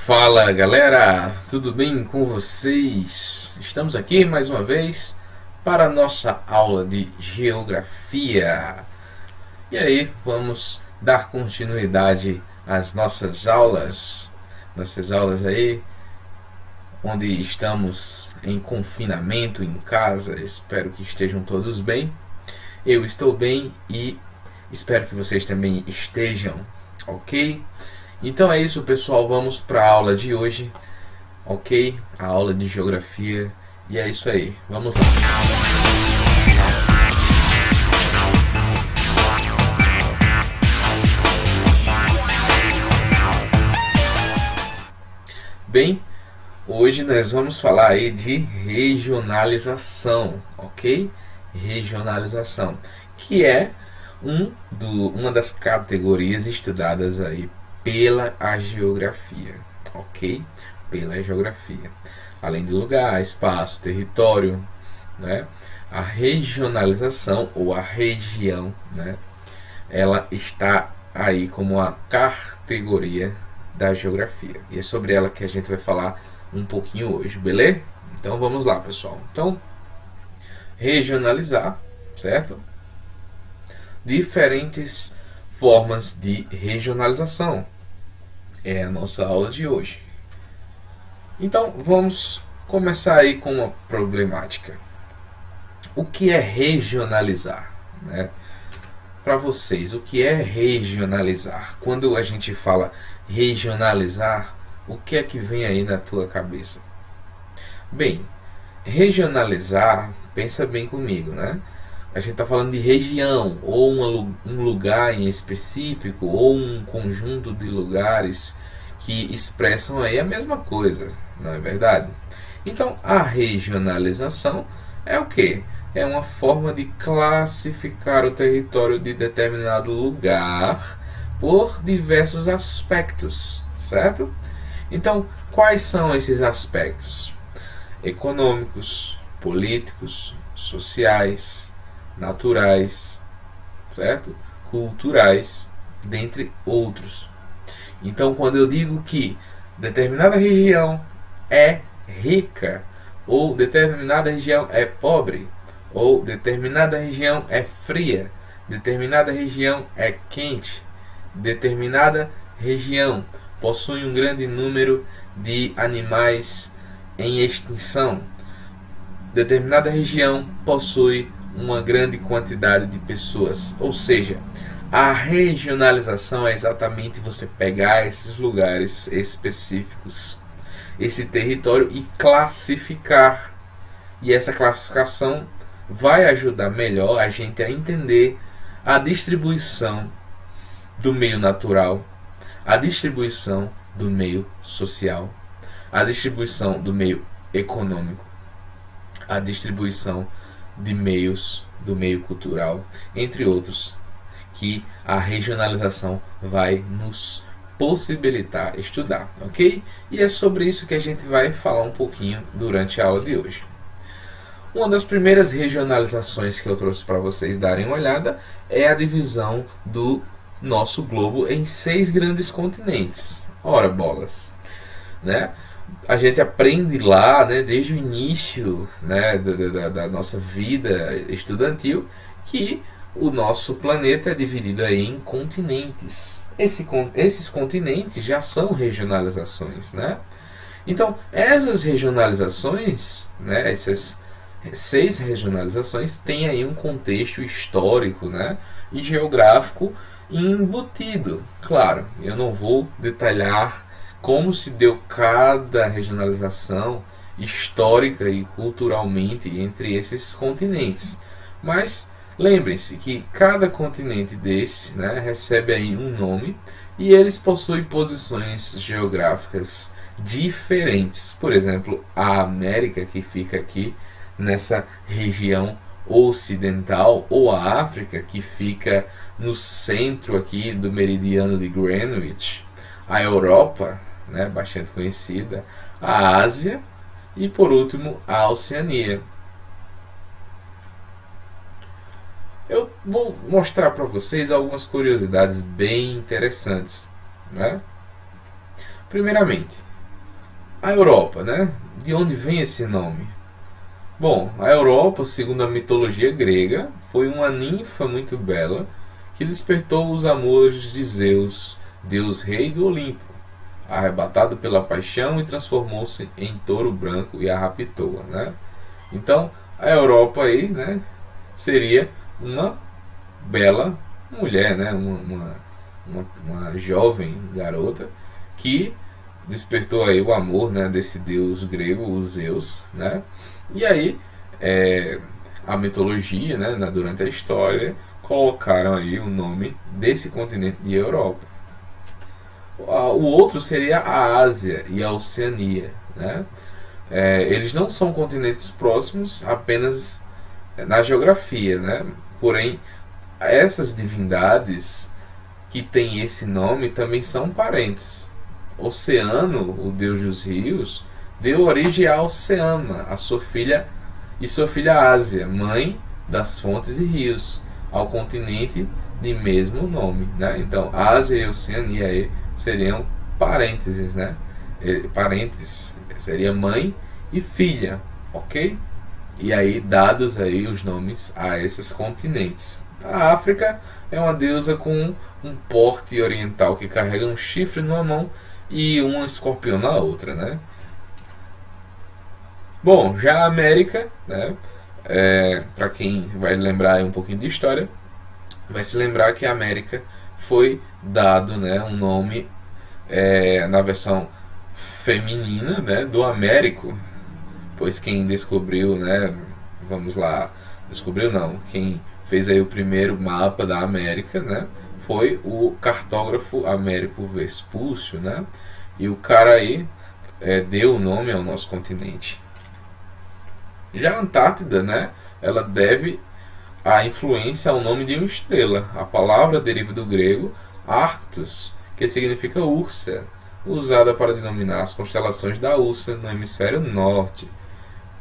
Fala galera, tudo bem com vocês? Estamos aqui mais uma vez para a nossa aula de geografia. E aí, vamos dar continuidade às nossas aulas aí, onde estamos em confinamento em casa. Espero que estejam todos bem. Eu estou bem e espero que vocês também estejam, ok? Então é isso, pessoal, vamos para a aula de hoje, ok? A aula de geografia, e é isso aí, vamos lá. Bem, hoje nós vamos falar aí de regionalização, ok? Regionalização, que é uma das categorias estudadas aí pela a geografia, ok? Pela geografia. Além de lugar, espaço, território, né? A regionalização ou a região, né? Ela está aí como a categoria da geografia. E é sobre ela que a gente vai falar um pouquinho hoje, beleza? Então vamos lá, pessoal. Então, regionalizar, certo? Diferentes formas de regionalização é a nossa aula de hoje. Então vamos começar aí com uma problemática. O que é regionalizar, né? Para vocês, o que é regionalizar? Quando a gente fala regionalizar, o que é que vem aí na tua cabeça? Bem, regionalizar, pensa bem comigo, né? A gente está falando de região, ou um lugar em específico, ou um conjunto de lugares que expressam aí a mesma coisa, não é verdade? Então, a regionalização é o quê? É uma forma de classificar o território de determinado lugar por diversos aspectos, certo? Então, quais são esses aspectos? Econômicos, políticos, sociais, naturais, certo? Culturais, dentre outros. Então, quando eu digo que determinada região é rica, ou determinada região é pobre, ou determinada região é fria, determinada região é quente, determinada região possui um grande número de animais em extinção, determinada região possui uma grande quantidade de pessoas. Ou seja, a regionalização é exatamente você pegar esses lugares específicos, esse território, e classificar. E essa classificação vai ajudar melhor a gente a entender a distribuição do meio natural, a distribuição do meio social, a distribuição do meio econômico, a distribuição de meios do meio cultural, entre outros, que a regionalização vai nos possibilitar estudar, ok? E é sobre isso que a gente vai falar um pouquinho durante a aula de hoje. Uma das primeiras regionalizações que eu trouxe para vocês darem uma olhada é a divisão do nosso globo em 6 grandes continentes. Ora bolas, né? A gente aprende lá, né, desde o início, né, da nossa vida estudantil, que o nosso planeta é dividido aí em continentes. Esses continentes já são regionalizações, né? Então, essas regionalizações, né, essas 6 regionalizações, têm aí um contexto histórico, né, e geográfico embutido. Claro, eu não vou detalhar como se deu cada regionalização histórica e culturalmente entre esses continentes. Mas lembrem-se que cada continente desse, né, recebe aí um nome e eles possuem posições geográficas diferentes. Por exemplo, a América, que fica aqui nessa região ocidental, ou a África, que fica no centro aqui do meridiano de Greenwich, a Europa, né, bastante conhecida, a Ásia e, por último, a Oceania. Eu vou mostrar para vocês algumas curiosidades bem interessantes, né? Primeiramente, A Europa, né? De onde vem esse nome? Bom, a Europa, segundo a mitologia grega, foi uma ninfa muito bela que despertou os amores de Zeus, deus rei do Olimpo, arrebatado pela paixão e transformou-se em touro branco e a raptou, né? Então, a Europa aí, né, seria uma bela mulher, né, uma jovem garota que despertou aí o amor, né, desse deus grego, o Zeus, né? E aí a mitologia, né, durante a história, colocaram aí o nome desse continente de Europa. O outro seria a Ásia e a Oceania, né? Eles não são continentes próximos apenas na geografia, né? Porém, essas divindades que têm esse nome também são parentes. Oceano, o deus dos rios, deu origem a Oceana, a sua filha e sua filha Ásia, mãe das fontes e rios, ao continente de mesmo nome, né? Então, Ásia e Oceania aí seriam parênteses, né? Parentes seria mãe e filha, ok? E aí dados aí os nomes a esses continentes. A África é uma deusa com um porte oriental que carrega um chifre numa mão e um escorpião na outra, né? Bom, já a América, né? Para quem vai lembrar um pouquinho de história, vai se lembrar que a América foi dado, né, um nome na versão feminina, né, do Américo, pois quem descobriu, né, vamos lá, descobriu não, quem fez aí o primeiro mapa da América, né, foi o cartógrafo Américo Vespúcio, né, e o cara aí deu o nome ao nosso continente. Já a Antártida, né, ela deve a influência ao nome de uma estrela. A palavra deriva do grego Arctos, que significa ursa, usada para denominar as constelações da Ursa no hemisfério norte.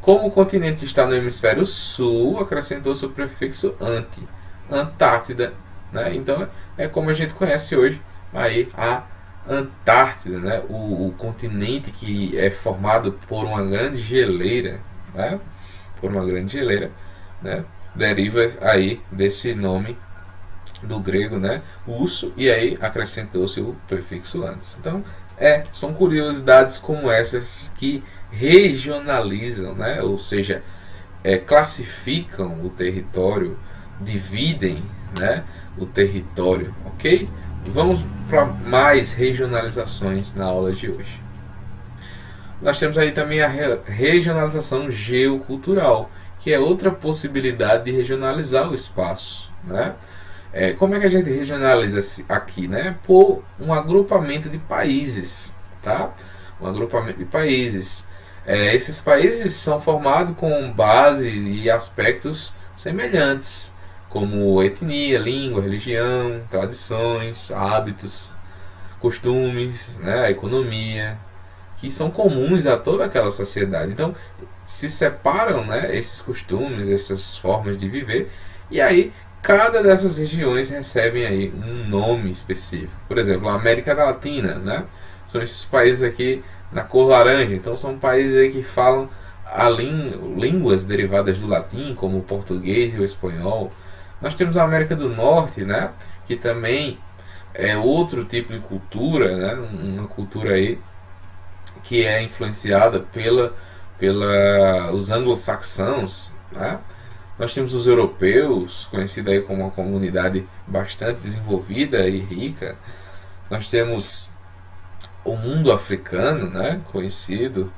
Como o continente está no hemisfério sul, acrescentou-se o prefixo anti, Antártida, né? Então é como a gente conhece hoje aí a Antártida, né? O continente que é formado por uma grande geleira, né? Por uma grande geleira, né? Deriva aí desse nome do grego, né? Urso, e aí acrescentou-se o prefixo antes. Então são curiosidades como essas que regionalizam, né? Ou seja, classificam o território, dividem, né, o território, ok? Vamos para mais regionalizações na aula de hoje. Nós temos aí também a regionalização geocultural, que é outra possibilidade de regionalizar o espaço, né? Como é que a gente regionaliza aqui, né? Por um agrupamento de países, tá? Um agrupamento de países. Esses países são formados com base e aspectos semelhantes, como etnia, língua, religião, tradições, hábitos, costumes, né? A economia, que são comuns a toda aquela sociedade. Então, se separam, né, esses costumes, essas formas de viver, e aí cada dessas regiões recebem aí um nome específico. Por exemplo, a América Latina, né, são esses países aqui na cor laranja. Então, são países aí que falam línguas derivadas do latim, como o português e o espanhol. Nós temos a América do Norte, né, que também é outro tipo de cultura, né, uma cultura aí que é influenciada os anglo-saxãos, né? Nós temos os europeus, conhecidos aí como uma comunidade bastante desenvolvida e rica. Nós temos o mundo africano, né? Conhecido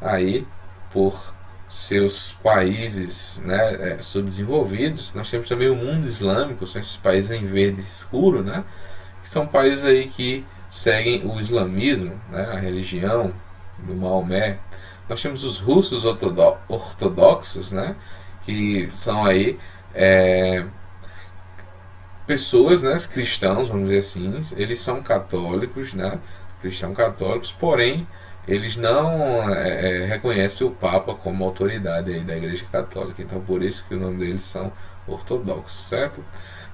aí por seus países, né, subdesenvolvidos. Nós temos também o mundo islâmico, são esses países em verde escuro, né? Que são países aí que seguem o islamismo, né? A religião do Maomé. Nós temos os russos ortodoxos, né, que são aí pessoas, né, cristãos, vamos dizer assim. Eles são católicos, né, cristãos católicos, porém eles não reconhecem o Papa como autoridade aí da Igreja Católica. Então por isso que o nome deles são ortodoxos, certo?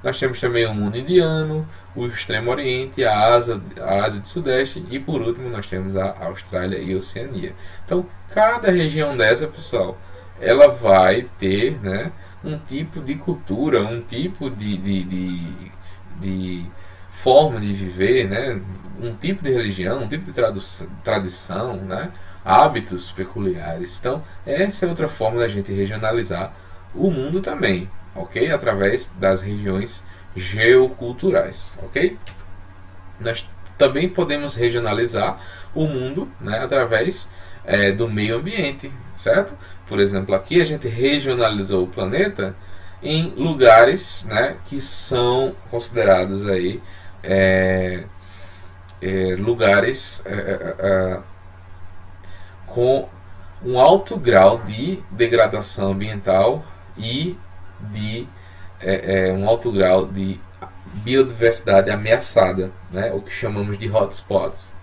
Nós temos também o mundo indiano, o Extremo Oriente, a Ásia do Sudeste e por último nós temos a Austrália e a Oceania. Então, cada região dessa, pessoal, ela vai ter, né, um tipo de cultura, um tipo de forma de viver, né, um tipo de religião, um tipo de tradição, né, hábitos peculiares. Então, essa é outra forma da gente regionalizar o mundo também, ok? Através das regiões geoculturais, ok? Nós também podemos regionalizar o mundo, né, através do meio ambiente, certo? Por exemplo, aqui a gente regionalizou o planeta em lugares, né, que são considerados aí lugares com um alto grau de degradação ambiental e de um alto grau de biodiversidade ameaçada, né, o que chamamos de hotspots.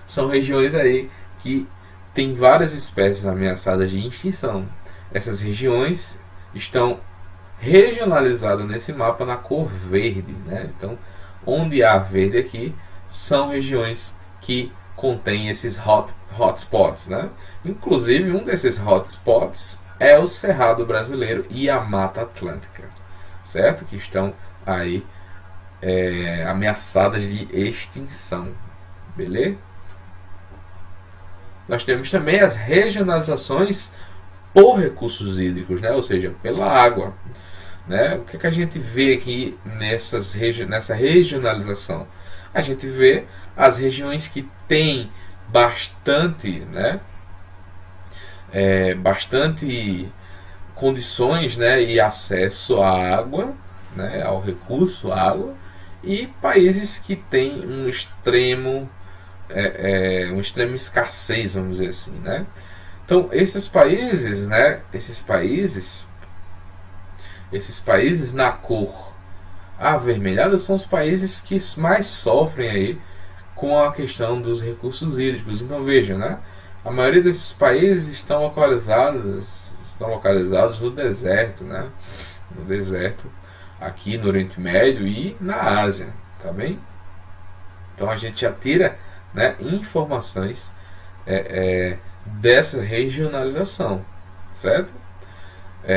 São regiões aí que tem várias espécies ameaçadas de extinção. Essas regiões estão regionalizadas nesse mapa na cor verde, né? Então, onde há verde aqui são regiões que contêm esses hotspots, né? Inclusive, um desses hotspots é o Cerrado Brasileiro e a Mata Atlântica, certo? Que estão aí ameaçadas de extinção, beleza? Nós temos também as regionalizações por recursos hídricos, né? Ou seja, pela água. Né? O que a gente vê aqui nessa regionalização? A gente vê as regiões que têm bastante, né? Bastante condições, né? E acesso à água, né? Ao recurso água, e países que têm uma extrema escassez, vamos dizer assim, né? Então esses países, né? Esses países na cor avermelhada são os países que mais sofrem aí com a questão dos recursos hídricos. Então vejam, né? A maioria desses países estão localizados no deserto, né? No deserto, aqui no Oriente Médio e na Ásia, tá bem? Então a gente já tira, né, informações dessa regionalização, certo?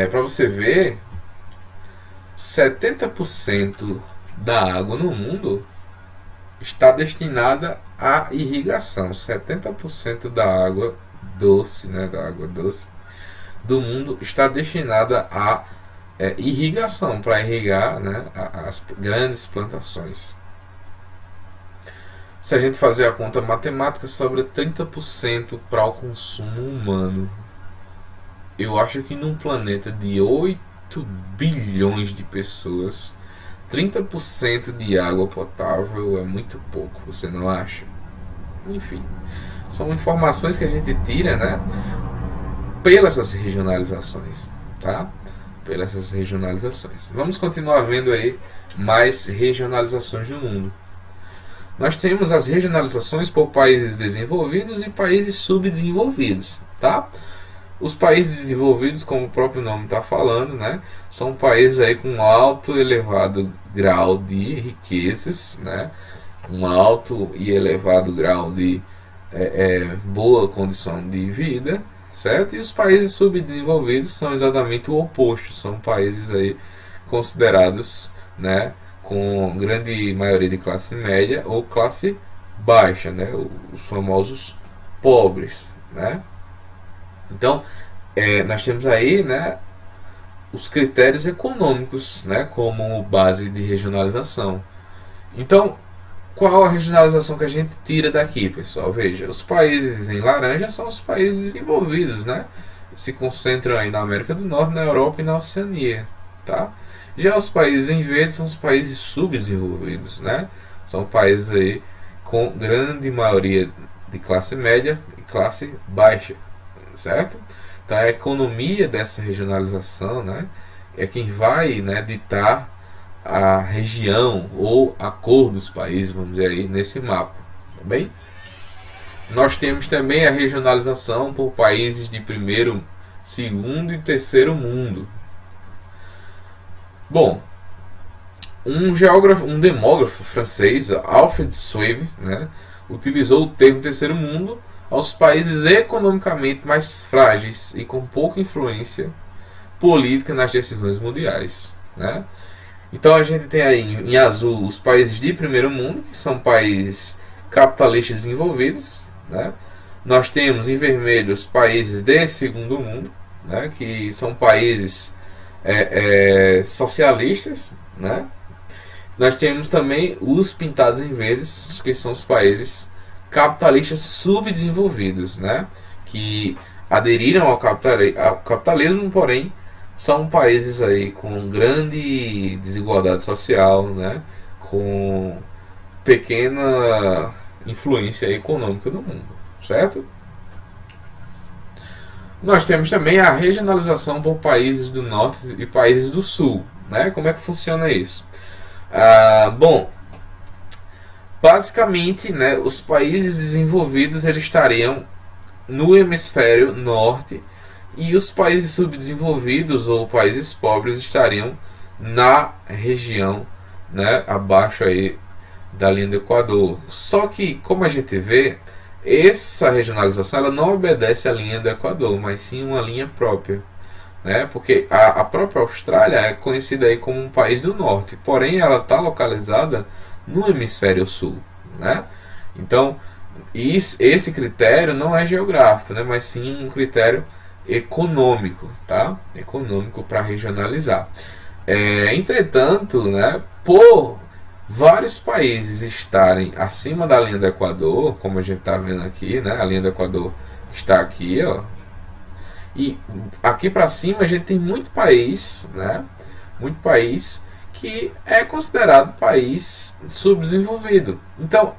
Para você ver, 70% da água no mundo está destinada à irrigação. 70% da água doce, né, da água doce do mundo está destinada à irrigação, para irrigar, né, as grandes plantações. Se a gente fazer a conta matemática, sobra 30% para o consumo humano. Eu acho que num planeta de 8 bilhões de pessoas, 30% de água potável é muito pouco, você não acha? Enfim, são informações que a gente tira, né, pelas essas regionalizações, tá? Pelas essas regionalizações. Vamos continuar vendo aí mais regionalizações no mundo. Nós temos as regionalizações por países desenvolvidos e países subdesenvolvidos, tá? Os países desenvolvidos, como o próprio nome está falando, né, são países aí com alto e elevado grau de riquezas, né, um alto e elevado grau de boa condição de vida, certo? E os países subdesenvolvidos são exatamente o oposto, são países aí considerados, né, com grande maioria de classe média ou classe baixa, né, os famosos pobres, né? Então, nós temos aí, né, os critérios econômicos, né, como base de regionalização. Então, qual a regionalização que a gente tira daqui, pessoal? Veja, os países em laranja são os países desenvolvidos, né? Se concentram aí na América do Norte, na Europa e na Oceania, tá? Já os países em verde são os países subdesenvolvidos, né? São países aí com grande maioria de classe média e classe baixa, certo? Então a economia dessa regionalização, né, é quem vai, né, ditar a região ou a cor dos países, vamos dizer aí, nesse mapa, tá bem? Nós temos também a regionalização por países de primeiro, segundo e terceiro mundo. Bom, Um demógrafo francês, Alfred Sauvé, né, utilizou o termo terceiro mundo aos países economicamente mais frágeis e com pouca influência política nas decisões mundiais, né? Então a gente tem aí em azul os países de primeiro mundo, que são países capitalistas desenvolvidos, né? Nós temos em vermelho os países de segundo mundo, né? Que são países socialistas, né? Nós temos também os pintados em verdes, que são os países capitalistas subdesenvolvidos, né? Que aderiram ao capitalismo, porém são países aí com grande desigualdade social, né? Com pequena influência econômica no mundo, certo? Nós temos também a regionalização por países do norte e países do sul, né? Como é que funciona isso? Bom, basicamente, né, os países desenvolvidos eles estariam no hemisfério norte e os países subdesenvolvidos ou países pobres estariam na região, né, abaixo aí da linha do Equador. Só que, como a gente vê, essa regionalização ela não obedece à linha do Equador, mas sim uma linha própria, né? Porque a própria Austrália é conhecida aí como um país do norte, porém ela está localizada no hemisfério sul, né? Então esse critério não é geográfico, né? Mas sim um critério econômico, tá? Econômico para regionalizar. Entretanto, né? Por vários países estarem acima da linha do Equador, como a gente está vendo aqui, né? A linha do Equador está aqui, ó. E aqui para cima a gente tem muito país, né? Muito país que é considerado país subdesenvolvido. Então,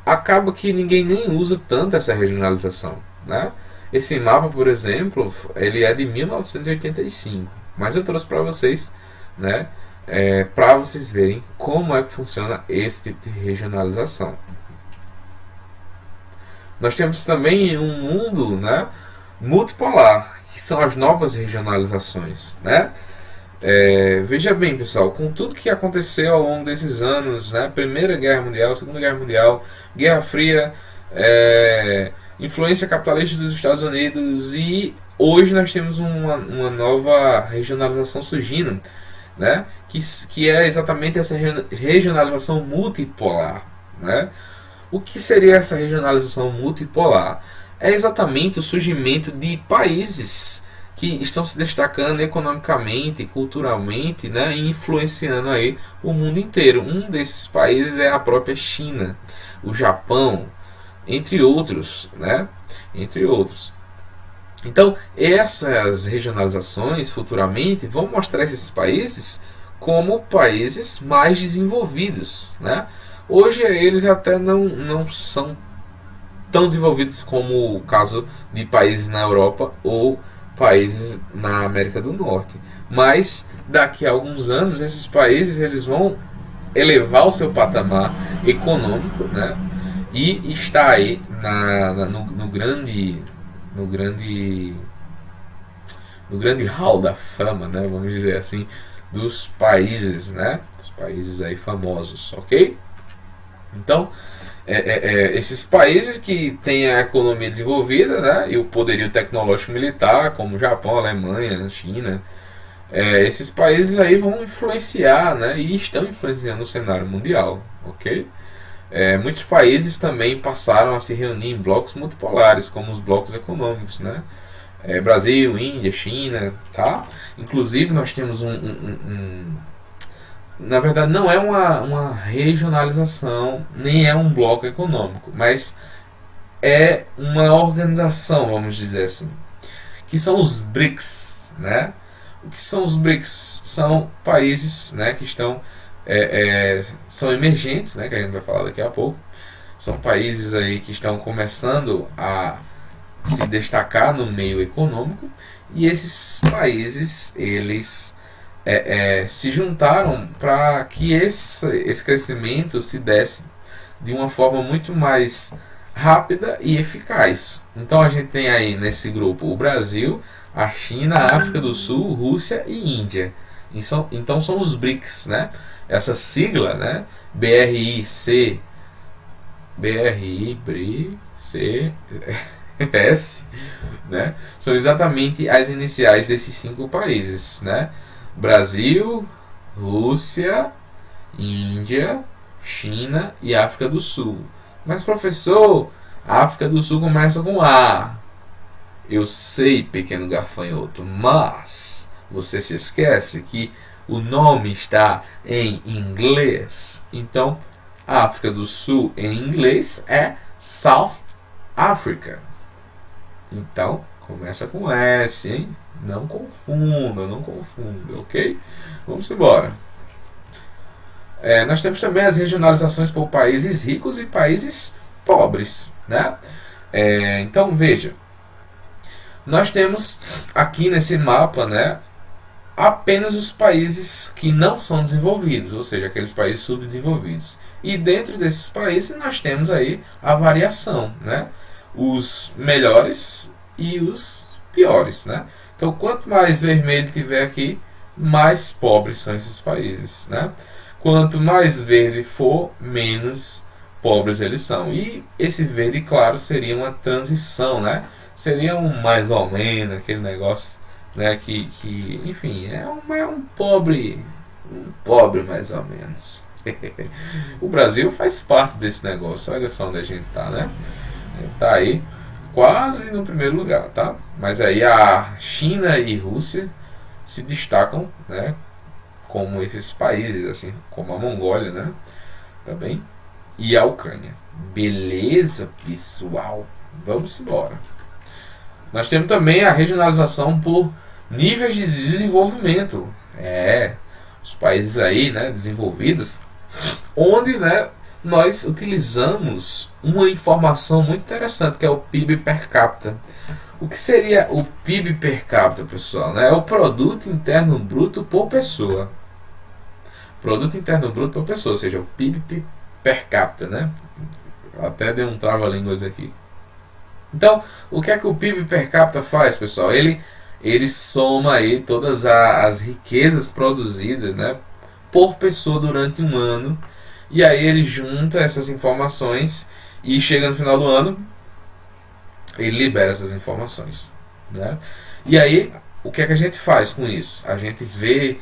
acaba que ninguém nem usa tanto essa regionalização, né? Esse mapa, por exemplo, ele é de 1985, mas eu trouxe para vocês, né? Para vocês verem como é que funciona esse tipo de regionalização. Nós temos também um mundo, né, multipolar, que são as novas regionalizações, né? Veja bem, pessoal, com tudo que aconteceu ao longo desses anos, né, Primeira Guerra Mundial, Segunda Guerra Mundial, Guerra Fria, influência capitalista dos Estados Unidos, e hoje nós temos uma nova regionalização surgindo, né, que é exatamente essa regionalização multipolar, né? O que seria essa regionalização multipolar? É exatamente o surgimento de países que estão se destacando economicamente, culturalmente, né, e influenciando aí o mundo inteiro. Um desses países é a própria China, o Japão, entre outros, né? Entre outros. Então, essas regionalizações futuramente vão mostrar esses países como países mais desenvolvidos, né? Hoje eles até não são tão desenvolvidos como o caso de países na Europa ou países na América do Norte, mas daqui a alguns anos esses países eles vão elevar o seu patamar econômico, né? E está aí no grande hall da fama, né? Vamos dizer assim, dos países, né? Dos países aí famosos, ok? Então, esses países que têm a economia desenvolvida, né, e o poderio tecnológico militar, como Japão, Alemanha, China, esses países aí vão influenciar, né, e estão influenciando o cenário mundial, ok? Muitos países também passaram a se reunir em blocos multipolares, como os blocos econômicos, né? Brasil, Índia, China, tá? Inclusive nós temos na verdade não é uma regionalização, nem é um bloco econômico, mas é uma organização, vamos dizer assim, que são os BRICS, né? O que são os BRICS? São países, né, que estão são emergentes, né, que a gente vai falar daqui a pouco. São países aí que estão começando a se destacar no meio econômico, e esses países eles se juntaram para que esse crescimento se desse de uma forma muito mais rápida e eficaz. Então a gente tem aí nesse grupo o Brasil, a China, a África do Sul, Rússia e Índia. Então são os BRICS, né? Essa sigla, né? BRIC, BRI, né? São exatamente as iniciais desses 5 países, né? Brasil, Rússia, Índia, China e África do Sul. Mas professor, a África do Sul começa com A. Eu sei, pequeno gafanhoto, mas você se esquece que o nome está em inglês. Então, África do Sul em inglês é South Africa. Então, começa com S, hein? Não confunda, ok? Vamos embora. Nós temos também as regionalizações por países ricos e países pobres, né? Então, veja. Nós temos aqui nesse mapa, né, apenas os países que não são desenvolvidos, ou seja, aqueles países subdesenvolvidos. E dentro desses países nós temos aí a variação, né? Os melhores e os piores, né? Então, quanto mais vermelho tiver aqui, mais pobres são esses países, né? Quanto mais verde for, menos pobres eles são. E esse verde, claro, seria uma transição, né? Seria um mais ou menos, aquele negócio, né? Que enfim, é um pobre mais ou menos. O Brasil faz parte desse negócio. Olha só onde a gente tá, né? Tá aí quase no primeiro lugar, tá? Mas aí a China e Rússia se destacam, né? Como esses países, assim, como a Mongólia, né? Também. E a Ucrânia. Beleza, pessoal? Vamos embora. Nós temos também a regionalização por níveis de desenvolvimento. Os países aí, né, desenvolvidos, onde, né, nós utilizamos uma informação muito interessante, que é o PIB per capita. O que seria o PIB per capita, pessoal? É o Produto Interno Bruto por pessoa. Produto Interno Bruto por pessoa, ou seja, o PIB per capita, né? Até deu um trava-línguas aqui. Então, o que é que o PIB per capita faz, pessoal? Ele soma aí todas as riquezas produzidas, né, por pessoa durante um ano. E aí ele junta essas informações e chega no final do ano, ele libera essas informações, né? E aí, o que é que a gente faz com isso? A gente vê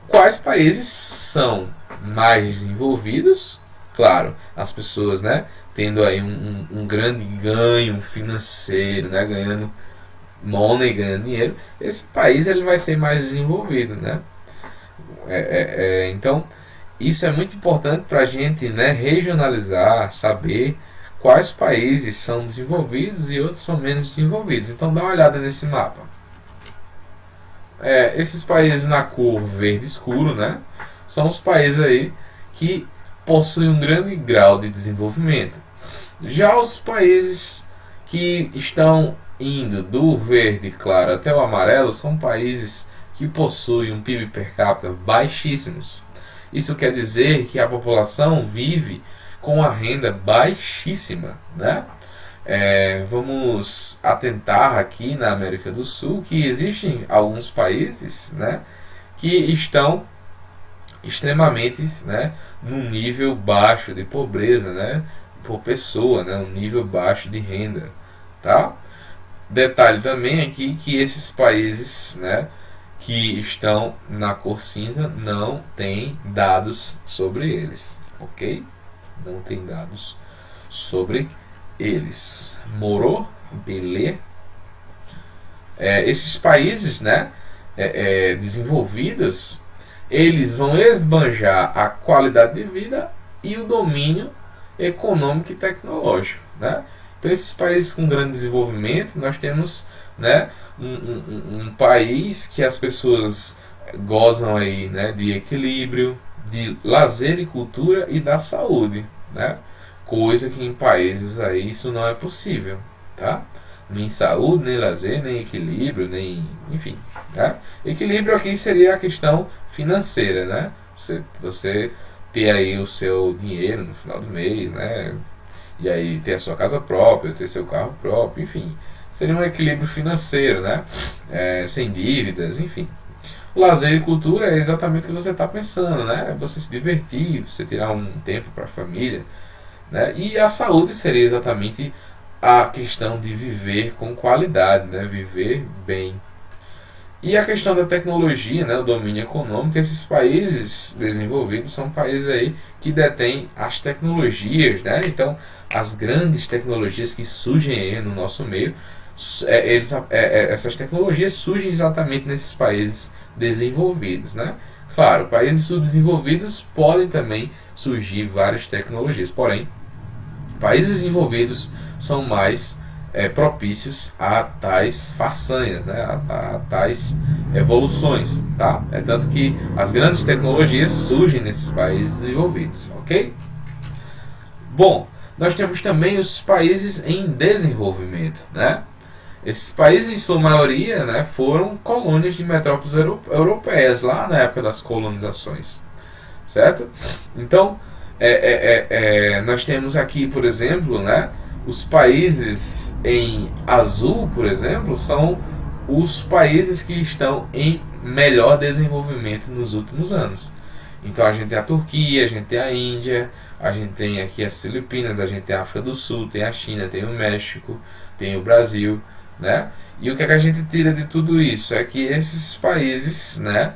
quais países são mais desenvolvidos, claro, as pessoas, né, tendo aí um grande ganho financeiro, né, ganhando money, ganhando dinheiro, esse país ele vai ser mais desenvolvido, né? Então, isso é muito importante para a gente, né, regionalizar, saber quais países são desenvolvidos e outros são menos desenvolvidos. Então, dá uma olhada nesse mapa. Esses países na cor verde escuro, né, são os países aí que possuem um grande grau de desenvolvimento. Já os países que estão indo do verde claro até o amarelo são países que possuem um PIB per capita baixíssimos. Isso quer dizer que a população vive com a renda baixíssima, né? Vamos atentar aqui na América do Sul que existem alguns países, né, que estão extremamente, né, num nível baixo de pobreza, né, por pessoa, né, um nível baixo de renda, tá? Detalhe também aqui que esses países, né, que estão na cor cinza não tem dados sobre eles, ok? Não tem dados sobre eles. Morou? Beleza? Esses países, né, desenvolvidos, eles vão esbanjar a qualidade de vida e o domínio econômico e tecnológico, né? Então, esses países com grande desenvolvimento, nós temos, né, um país que as pessoas gozam aí, né, de equilíbrio, de lazer e cultura e da saúde, né? Coisa que em países aí isso não é possível, tá? Nem saúde, nem lazer, nem equilíbrio, nem, enfim, tá? Equilíbrio aqui seria a questão financeira, né? Você ter aí o seu dinheiro no final do mês, né? E aí ter a sua casa própria, ter seu carro próprio, enfim, seria um equilíbrio financeiro, né? Sem dívidas, enfim. Lazer e cultura é exatamente o que você está pensando, né? Você se divertir, você tirar um tempo para a família, né? E a saúde seria exatamente a questão de viver com qualidade, né? Viver bem. E a questão da tecnologia, né, o domínio econômico, esses países desenvolvidos são países aí que detêm as tecnologias, né? Então, as grandes tecnologias que surgem aí no nosso meio, essas tecnologias surgem exatamente nesses países desenvolvidos, né? Claro, países subdesenvolvidos podem também surgir várias tecnologias, porém, países desenvolvidos são mais propícios a tais façanhas, né? A tais evoluções, tá? É tanto que as grandes tecnologias surgem nesses países desenvolvidos, ok? Bom, nós temos também os países em desenvolvimento, né? Esses países, em sua maioria, né, foram colônias de metrópoles europeias lá na época das colonizações, certo? Então, nós temos aqui, por exemplo, né, os países em azul, por exemplo, são os países que estão em melhor desenvolvimento nos últimos anos. Então a gente tem a Turquia, a gente tem a Índia, a gente tem aqui as Filipinas, a gente tem a África do Sul, tem a China, tem o México, tem o Brasil, né? E o que, é que a gente tira de tudo isso? É que esses países, né,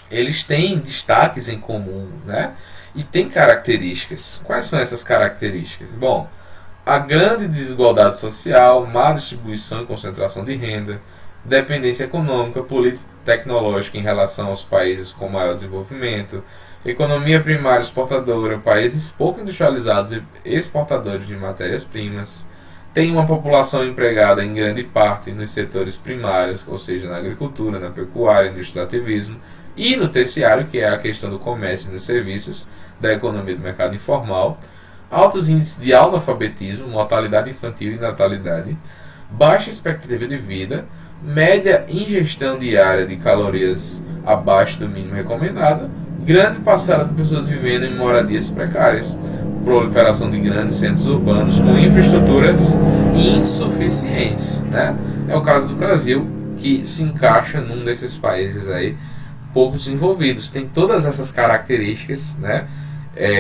eles têm destaques em comum, né? E tem características. Quais são essas características? Bom, a grande desigualdade social, má distribuição e concentração de renda, dependência econômica, política e tecnológica em relação aos países com maior desenvolvimento, economia primária exportadora, países pouco industrializados e exportadores de matérias-primas, tem uma população empregada em grande parte nos setores primários, ou seja, na agricultura, na pecuária, no extrativismo, e no terciário, que é a questão do comércio e dos serviços, da economia do mercado informal, altos índices de analfabetismo, mortalidade infantil e natalidade, baixa expectativa de vida, média ingestão diária de calorias abaixo do mínimo recomendado, grande parcela de pessoas vivendo em moradias precárias, proliferação de grandes centros urbanos com infraestruturas insuficientes, né? É o caso do Brasil, que se encaixa num desses países aí pouco desenvolvidos. Tem todas essas características, né,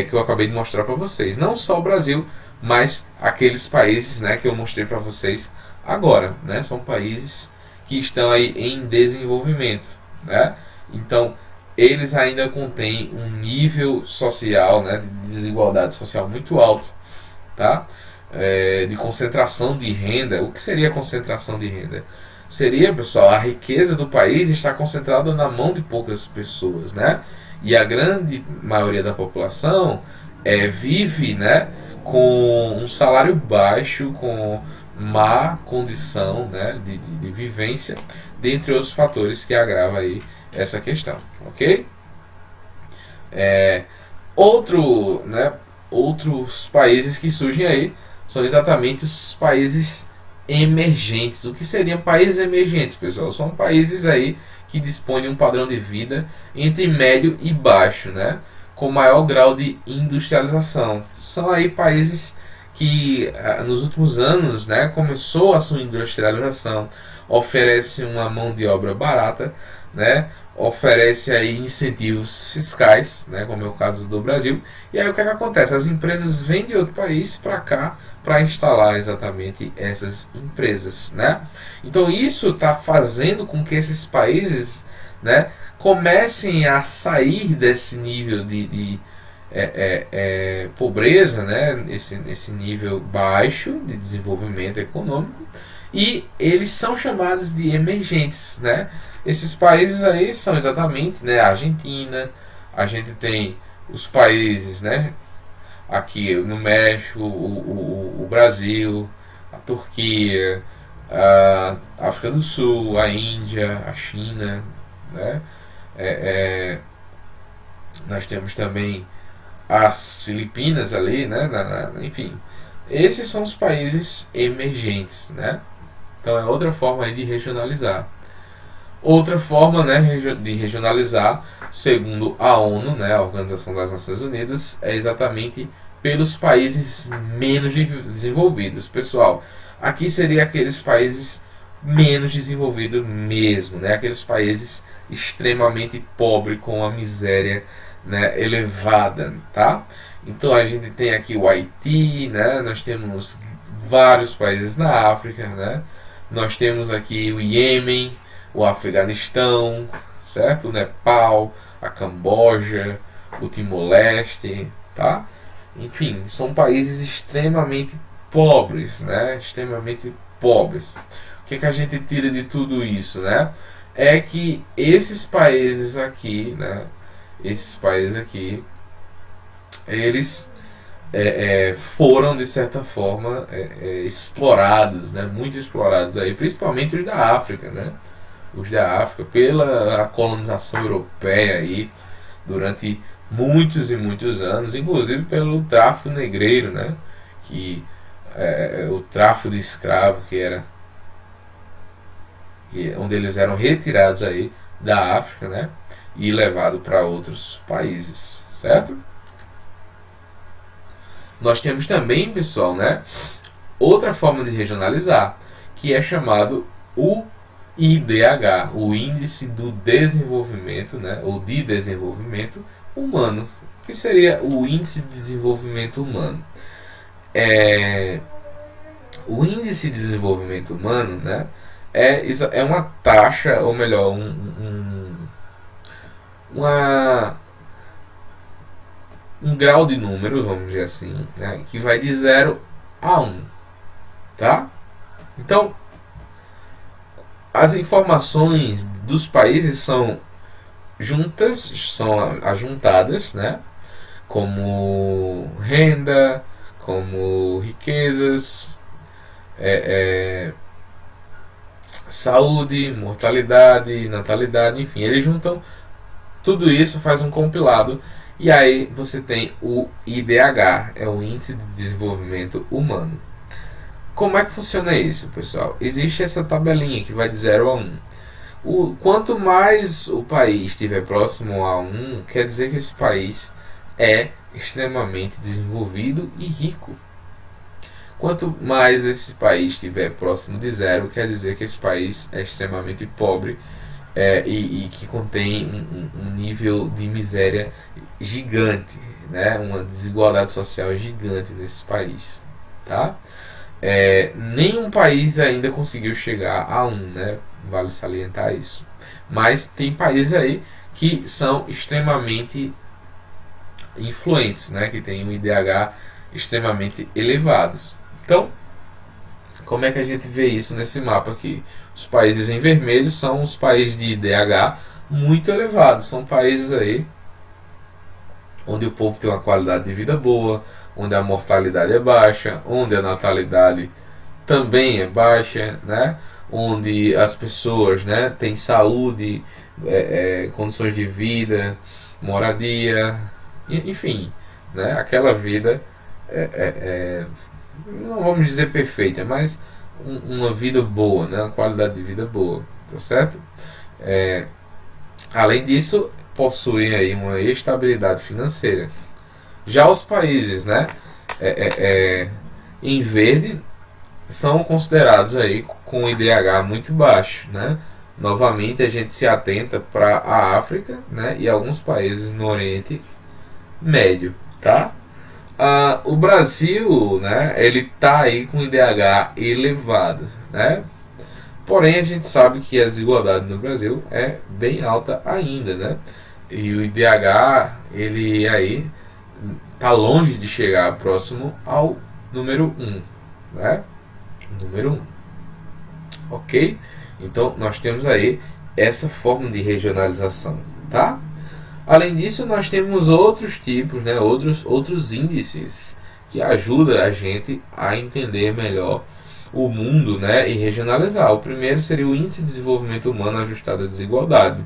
que eu acabei de mostrar para vocês. Não só o Brasil, mas aqueles países, né, que eu mostrei para vocês agora, né? São países que estão aí em desenvolvimento, né? Então, eles ainda contêm um nível social, né, de desigualdade social muito alto, tá? De concentração de renda. O que seria concentração de renda? Seria, pessoal, a riqueza do país está concentrada na mão de poucas pessoas, né? E a grande maioria da população vive, né, com um salário baixo, com má condição, né, de vivência, dentre outros fatores que agravam aí essa questão, ok? Outros países que surgem aí são exatamente os países emergentes. O que seriam países emergentes, pessoal? São países aí que dispõem de um padrão de vida entre médio e baixo, né, com maior grau de industrialização. São aí países que nos últimos anos, né, começou a sua industrialização, oferece uma mão de obra barata, né, oferece aí incentivos fiscais, né, como é o caso do Brasil. E aí o que, é que acontece? As empresas vêm de outro país para cá para instalar exatamente essas empresas, né? Então isso está fazendo com que esses países, né, comecem a sair desse nível de pobreza, né, esse nível baixo de desenvolvimento econômico, e eles são chamados de emergentes, né? Esses países aí são exatamente, né, a Argentina, a gente tem os países, né, aqui no México, o Brasil, a Turquia, a África do Sul, a Índia, a China, né? Nós temos também as Filipinas ali, né? Enfim, esses são os países emergentes, né? Então é outra forma aí de regionalizar. Outra forma, né, de regionalizar, segundo a ONU, né, a Organização das Nações Unidas, é exatamente pelos países menos desenvolvidos. Pessoal, aqui seria aqueles países menos desenvolvido mesmo, né? Aqueles países extremamente pobres com a miséria, né, elevada, tá? Então a gente tem aqui o Haiti, né? Nós temos vários países na África, né? Nós temos aqui o Iêmen, o Afeganistão, certo? O Nepal, a Camboja, o Timor-Leste, tá? Enfim, são países extremamente pobres, né? Extremamente pobres. O que, que a gente tira de tudo isso, né? É que esses países aqui, né? Esses países aqui, eles foram de certa forma explorados, né? Muito explorados aí, principalmente os da África, né? Os da África pela colonização europeia aí durante muitos e muitos anos, inclusive pelo tráfico negreiro, né? Que o tráfico de escravo onde eles eram retirados aí da África, né? E levados para outros países, certo? Nós temos também, pessoal, né? Outra forma de regionalizar, que é chamado o IDH, o Índice do Desenvolvimento, né? Ou de Desenvolvimento Humano, que seria o Índice de Desenvolvimento Humano. O Índice de Desenvolvimento Humano, né? É uma taxa, ou melhor, uma, um grau de número, vamos dizer assim, né? Que vai de 0 a 1, tá? Então, as informações dos países são são ajuntadas, né? Como renda, como riquezas, saúde, mortalidade, natalidade, enfim, eles juntam tudo isso, faz um compilado e aí você tem o IDH, é o Índice de Desenvolvimento Humano. Como é que funciona isso, pessoal? Existe essa tabelinha que vai de 0 a 1. Quanto mais o país estiver próximo a 1, quer dizer que esse país é extremamente desenvolvido e rico. Quanto mais esse país estiver próximo de 0, quer dizer que esse país é extremamente pobre e que contém um nível de miséria gigante, né? Uma desigualdade social gigante nesse país, tá? Nenhum país ainda conseguiu chegar a 1, né? Vale salientar isso. Mas tem países aí que são extremamente influentes, né? Que tem um IDH extremamente elevados. Então, como é que a gente vê isso nesse mapa aqui? Os países em vermelho são os países de IDH muito elevados. São países aí onde o povo tem uma qualidade de vida boa, onde a mortalidade é baixa, onde a natalidade também é baixa, né? Onde as pessoas, né, têm saúde, condições de vida, moradia, enfim, né? Aquela vida não vamos dizer perfeita, mas uma vida boa, né? Uma qualidade de vida boa, tá certo? Além disso, possuem aí uma estabilidade financeira. Já os países, né, em verde são considerados aí com IDH muito baixo, né? Novamente a gente se atenta para a África, né, e alguns países no Oriente Médio, tá? O Brasil, né, ele tá aí com IDH elevado, né? Porém a gente sabe que a desigualdade no Brasil é bem alta ainda, né? E o IDH ele aí tá longe de chegar próximo ao número 1, né? Número 1. OK? Então nós temos aí essa forma de regionalização, tá? Além disso, nós temos outros tipos, né, outros índices que ajudam a gente a entender melhor o mundo, né, e regionalizar. O primeiro seria o Índice de Desenvolvimento Humano Ajustado à Desigualdade,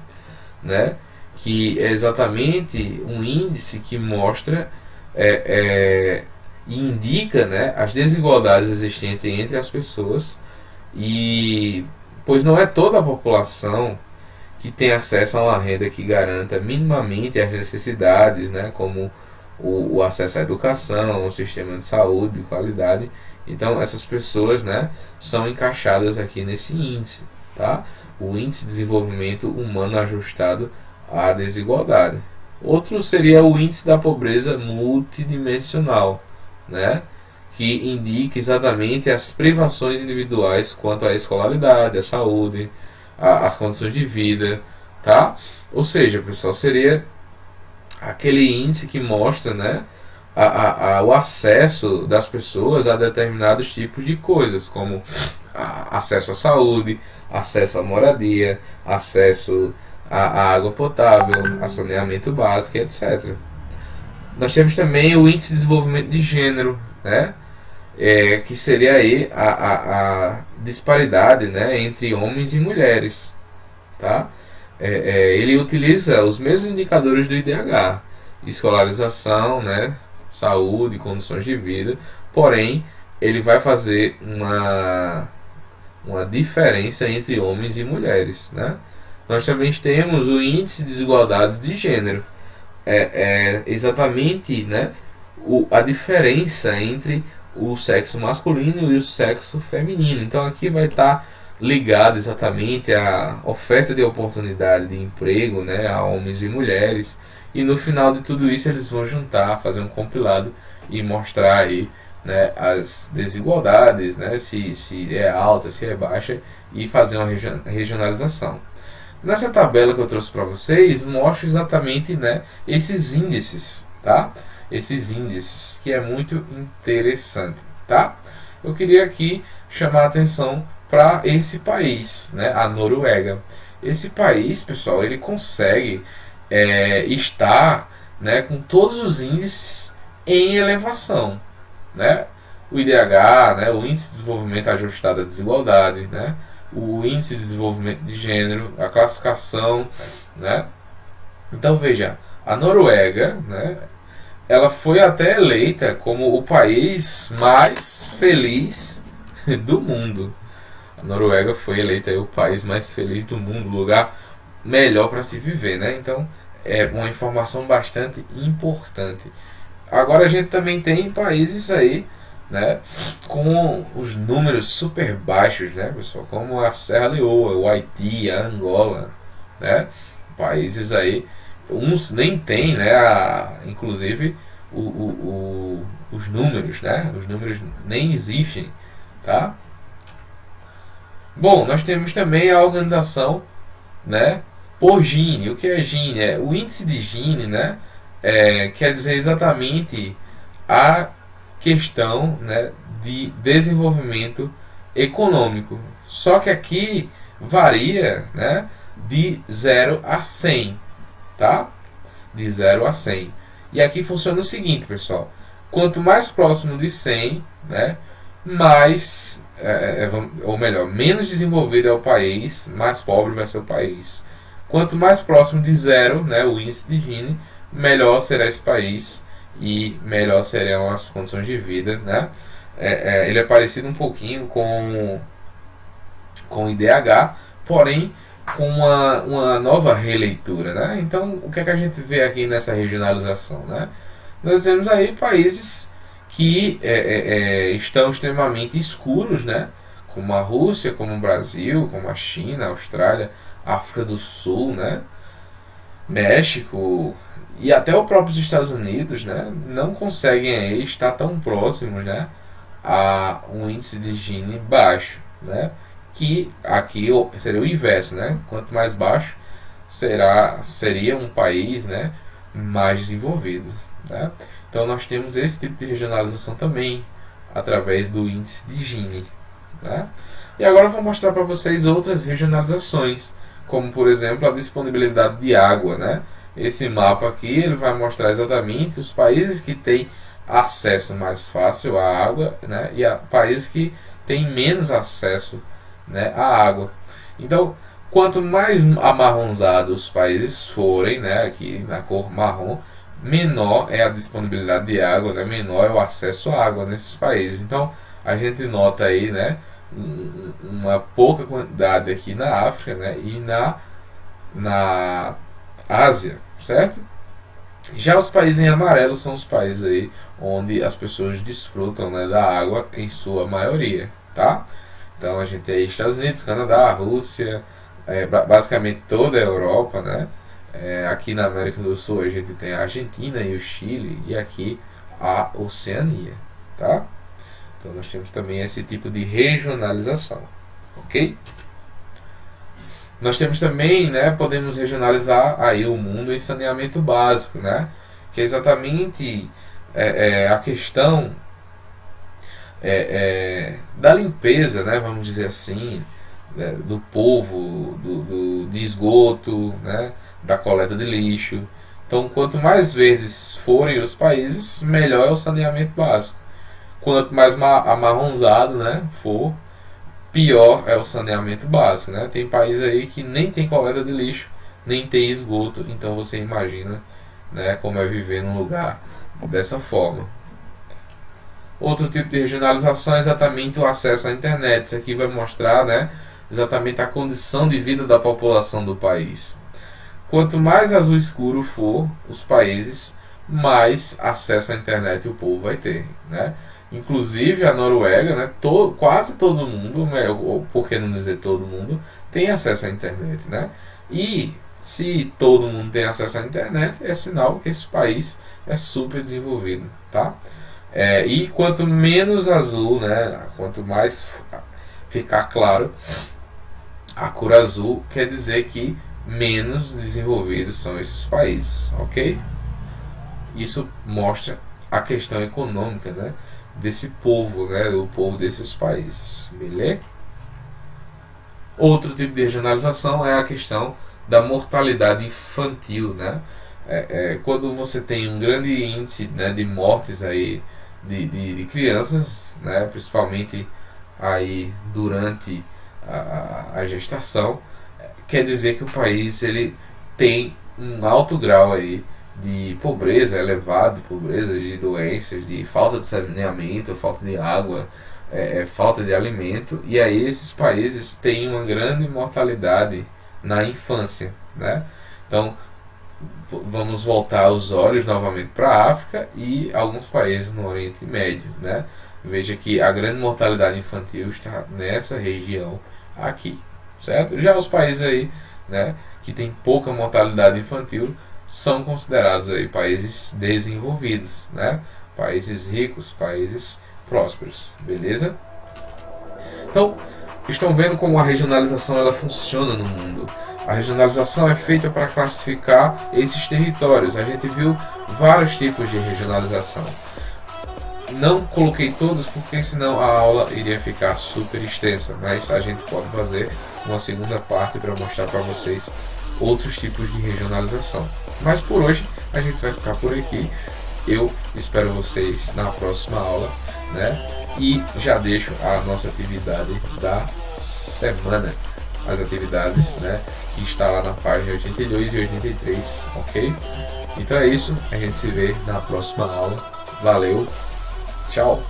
né, que é exatamente um índice que mostra e indica, né, as desigualdades existentes entre as pessoas, e pois não é toda a população que tem acesso a uma renda que garanta minimamente as necessidades, né, como o acesso à educação, o sistema de saúde de qualidade, Então essas pessoas, né, são encaixadas aqui nesse índice, tá? O índice de desenvolvimento humano ajustado à desigualdade. Outro seria o índice da pobreza multidimensional, né, que indica exatamente as privações individuais quanto à escolaridade, à saúde, às condições de vida, tá? Ou seja, pessoal, seria aquele índice que mostra, né, o acesso das pessoas a determinados tipos de coisas, como acesso à saúde, acesso à moradia, acesso à água potável, a saneamento básico, etc. Nós temos também o índice de desenvolvimento de gênero, né, que seria aí a disparidade, né, entre homens e mulheres, tá? Ele utiliza os mesmos indicadores do IDH, escolarização, né, saúde, condições de vida, porém ele vai fazer uma diferença entre homens e mulheres, né? Nós também temos o índice de desigualdades de gênero, exatamente, né, a diferença entre o sexo masculino e o sexo feminino. Então aqui vai estar ligado exatamente à oferta de oportunidade de emprego, né, a homens e mulheres, e no final de tudo isso eles vão juntar, fazer um compilado e mostrar aí, né, as desigualdades, né, se é alta, se é baixa, e fazer uma regionalização. Nessa tabela que eu trouxe para vocês, mostra exatamente, né, esses índices, tá? Esses índices, que é muito interessante, tá? Eu queria aqui chamar a atenção para esse país, né, a Noruega. Esse país, pessoal, ele consegue estar, né, com todos os índices em elevação, né? O IDH, né, o Índice de Desenvolvimento Ajustado à Desigualdade, né, o Índice de Desenvolvimento de Gênero, a classificação, né? Então veja, a Noruega, né, ela foi até eleita como o país mais feliz do mundo. A Noruega foi eleita aí o país mais feliz do mundo, o lugar melhor para se viver, né? Então é uma informação bastante importante. Agora a gente também tem países aí, né, com os números super baixos, né, pessoal, como a Serra Leoa, o Haiti, a Angola, né? Países aí, uns nem tem, né, inclusive os números, né? Os números nem existem, tá? Bom, nós temos também a organização, né, por Gini. O que é Gini? O índice de Gini, né, quer dizer exatamente a questão, né, de desenvolvimento econômico. Só que aqui varia, né, de 0 a 100, tá? De 0 a 100. E aqui funciona o seguinte, pessoal. Quanto mais próximo de 100, né, mais, ou melhor, menos desenvolvido é o país, mais pobre vai ser o país. Quanto mais próximo de 0, né, o índice de Gini, melhor será esse país e melhor serão as condições de vida, né? Ele é parecido um pouquinho com o IDH, porém com uma nova releitura, né? Então, o que é que a gente vê aqui nessa regionalização, né? Nós temos aí países que estão extremamente escuros, né? Como a Rússia, como o Brasil, como a China, a Austrália, África do Sul, né? México e até os próprios Estados Unidos, né, não conseguem aí estar tão próximos, né, a um índice de Gini baixo, né, que aqui seria o inverso, né, quanto mais baixo seria um país, né, mais desenvolvido, né. Então nós temos esse tipo de regionalização também através do índice de Gini, né. E agora eu vou mostrar para vocês outras regionalizações, como por exemplo a disponibilidade de água, né? Esse mapa aqui ele vai mostrar exatamente os países que têm acesso mais fácil à água, né? E países que têm menos acesso, né, à água. Então, quanto mais amarronzados os países forem, né, aqui na cor marrom, menor é a disponibilidade de água, né? Menor é o acesso à água nesses países. Então, a gente nota aí, né, uma pouca quantidade aqui na África, né, e na Ásia, certo? Já os países em amarelo são os países aí onde as pessoas desfrutam, né, da água em sua maioria, tá? Então a gente tem Estados Unidos, Canadá, Rússia, basicamente toda a Europa, né? Aqui na América do Sul a gente tem a Argentina e o Chile, e aqui a Oceania, tá? Então nós temos também esse tipo de regionalização, ok? Nós temos também, né, podemos regionalizar aí o mundo em saneamento básico, né? Que é exatamente a questão da limpeza, né, vamos dizer assim, né, do povo, de esgoto, né, da coleta de lixo. Então, quanto mais verdes forem os países, melhor é o saneamento básico. Quanto mais amarronzado, né, for, pior é o saneamento básico, né? Tem países aí que nem tem coleta de lixo, nem tem esgoto, então você imagina, né, como é viver num lugar dessa forma. Outro tipo de regionalização é exatamente o acesso à internet. Isso aqui vai mostrar, né, exatamente a condição de vida da população do país. Quanto mais azul escuro for os países, mais acesso à internet o povo vai ter, né? Inclusive a Noruega, né, quase todo mundo, né, ou por que não dizer todo mundo, tem acesso à internet, né? E se todo mundo tem acesso à internet, é sinal que esse país é super desenvolvido, tá? E quanto menos azul, né, quanto mais ficar claro a cor azul, quer dizer que menos desenvolvidos são esses países, ok? Isso mostra a questão econômica, né, desse povo, né, do povo desses países, beleza? Outro tipo de regionalização é a questão da mortalidade infantil, né? Quando você tem um grande índice, né, de mortes aí de crianças, né, principalmente aí durante a gestação, quer dizer que o país ele tem um alto grau aí de pobreza, elevado de pobreza, de doenças, de falta de saneamento, falta de água, falta de alimento, e aí esses países têm uma grande mortalidade na infância, né? Então vamos voltar os olhos novamente para a África e alguns países no Oriente Médio, né? Veja que a grande mortalidade infantil está nessa região aqui, certo? Já os países aí, né, que tem pouca mortalidade infantil são considerados aí países desenvolvidos, né? Países ricos, países prósperos, beleza? Então, estão vendo como a regionalização ela funciona no mundo. A regionalização é feita para classificar esses territórios. A gente viu vários tipos de regionalização. Não coloquei todos porque senão a aula iria ficar super extensa, mas a gente pode fazer uma segunda parte para mostrar para vocês outros tipos de regionalização. Mas por hoje a gente vai ficar por aqui. Eu espero vocês na próxima aula, né? E já deixo a nossa atividade da semana, as atividades, né, que está lá na página 82 e 83, ok? Então é isso, a gente se vê na próxima aula. Valeu, tchau!